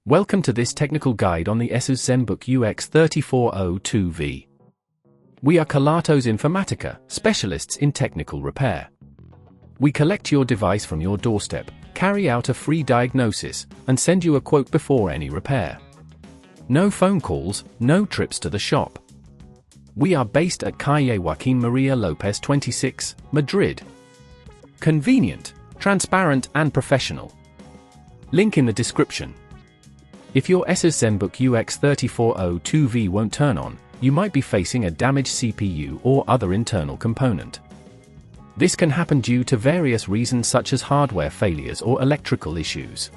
Welcome to this technical guide on the Asus Zenbook UX3402V. We are Kelatos Informatica, specialists in technical repair. We collect your device from your doorstep, carry out a free diagnosis, and send you a quote before any repair. No phone calls, no trips to the shop. We are based at Calle Joaquín María López 26, Madrid. Convenient, transparent and professional. Link in the description. If your Asus Zenbook UX3402V won't turn on, you might be facing a damaged CPU or other internal component. This can happen due to various reasons such as hardware failures or electrical issues.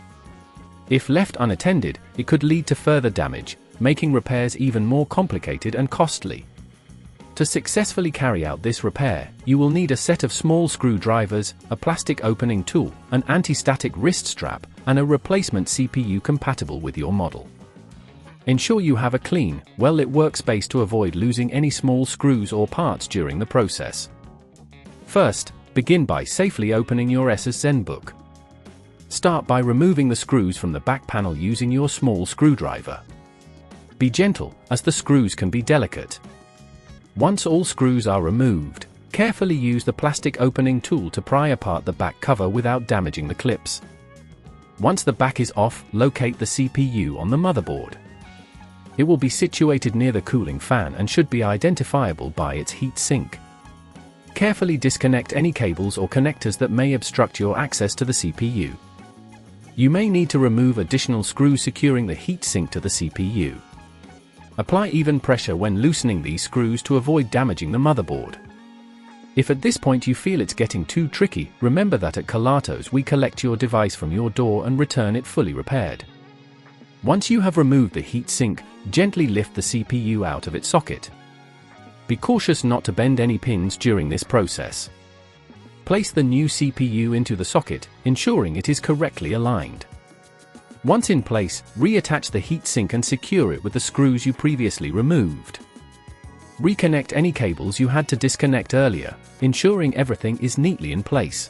If left unattended, it could lead to further damage, making repairs even more complicated and costly. To successfully carry out this repair, you will need a set of small screwdrivers, a plastic opening tool, an anti-static wrist strap, and a replacement CPU compatible with your model. Ensure you have a clean, well-lit workspace to avoid losing any small screws or parts during the process. First, begin by safely opening your Asus Zenbook. Start by removing the screws from the back panel using your small screwdriver. Be gentle, as the screws can be delicate. Once all screws are removed, carefully use the plastic opening tool to pry apart the back cover without damaging the clips. Once the back is off, locate the CPU on the motherboard. It will be situated near the cooling fan and should be identifiable by its heat sink. Carefully disconnect any cables or connectors that may obstruct your access to the CPU. You may need to remove additional screws securing the heat sink to the CPU. Apply even pressure when loosening these screws to avoid damaging the motherboard. If at this point you feel it's getting too tricky, remember that at Kelatos we collect your device from your door and return it fully repaired. Once you have removed the heat sink, gently lift the CPU out of its socket. Be cautious not to bend any pins during this process. Place the new CPU into the socket, ensuring it is correctly aligned. Once in place, reattach the heatsink and secure it with the screws you previously removed. Reconnect any cables you had to disconnect earlier, ensuring everything is neatly in place.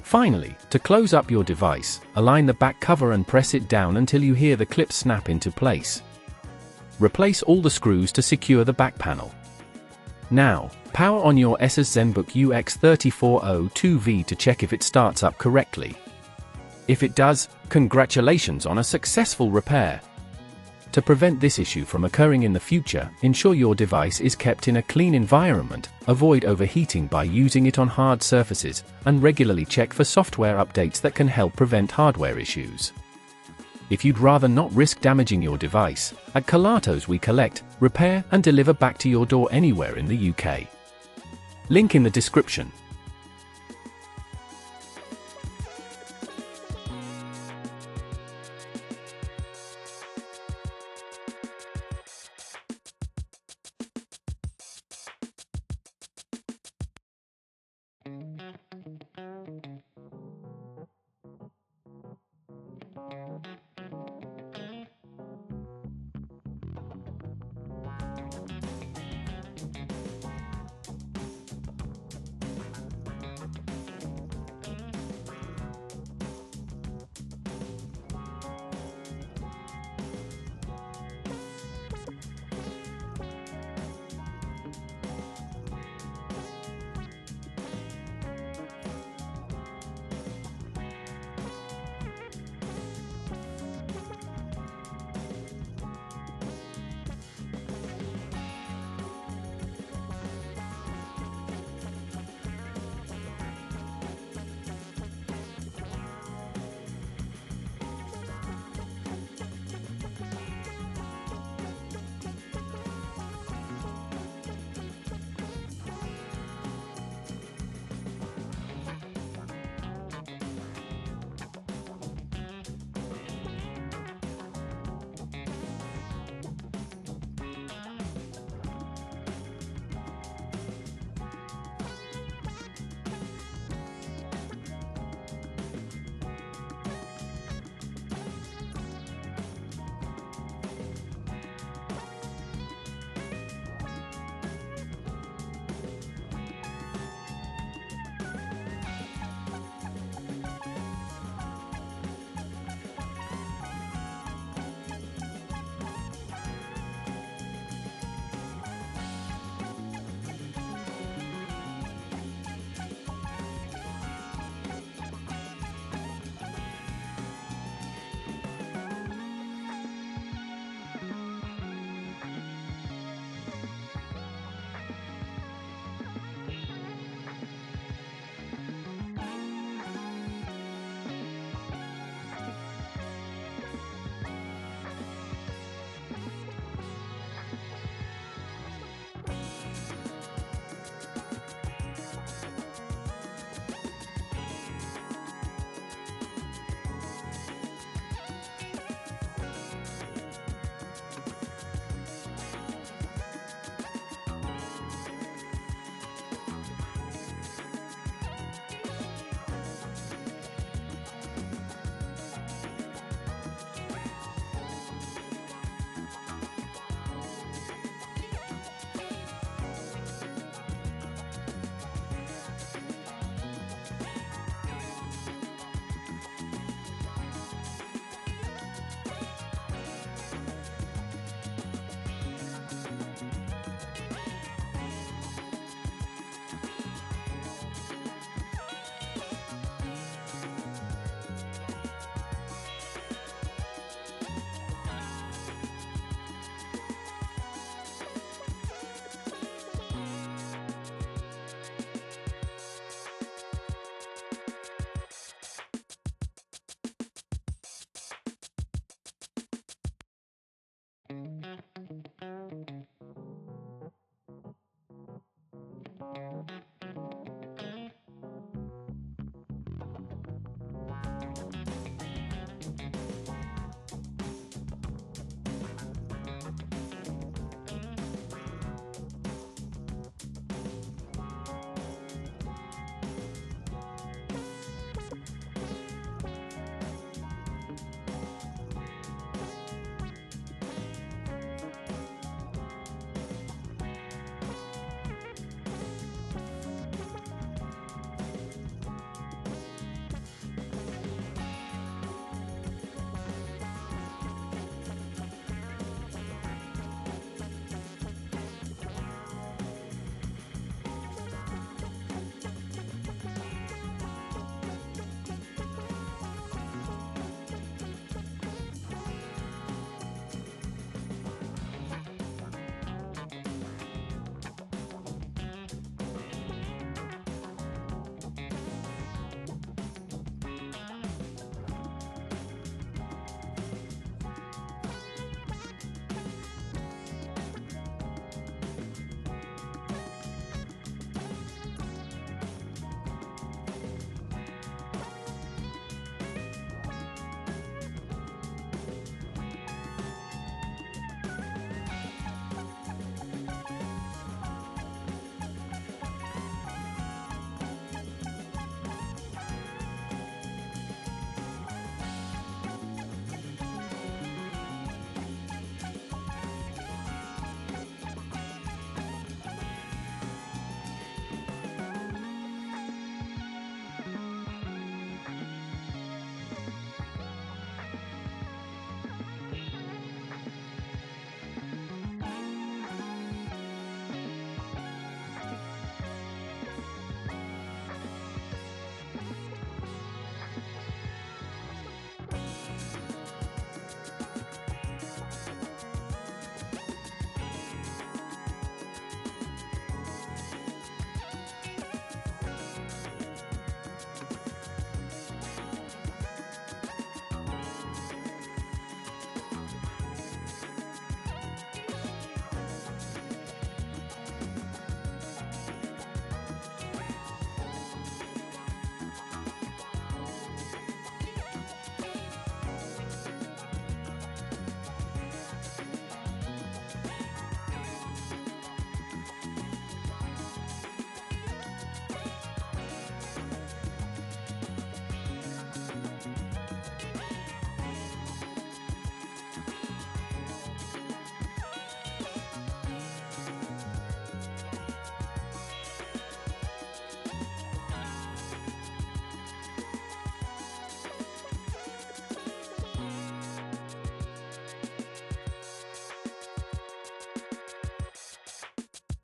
Finally, to close up your device, align the back cover and press it down until you hear the clip snap into place. Replace all the screws to secure the back panel. Now, power on your Asus Zenbook UX3402V to check if it starts up correctly. If it does, congratulations on a successful repair. To prevent this issue from occurring in the future, ensure your device is kept in a clean environment, avoid overheating by using it on hard surfaces, and regularly check for software updates that can help prevent hardware issues. If you'd rather not risk damaging your device, at Kelatos we collect, repair and deliver back to your door anywhere in the UK. Link in the description.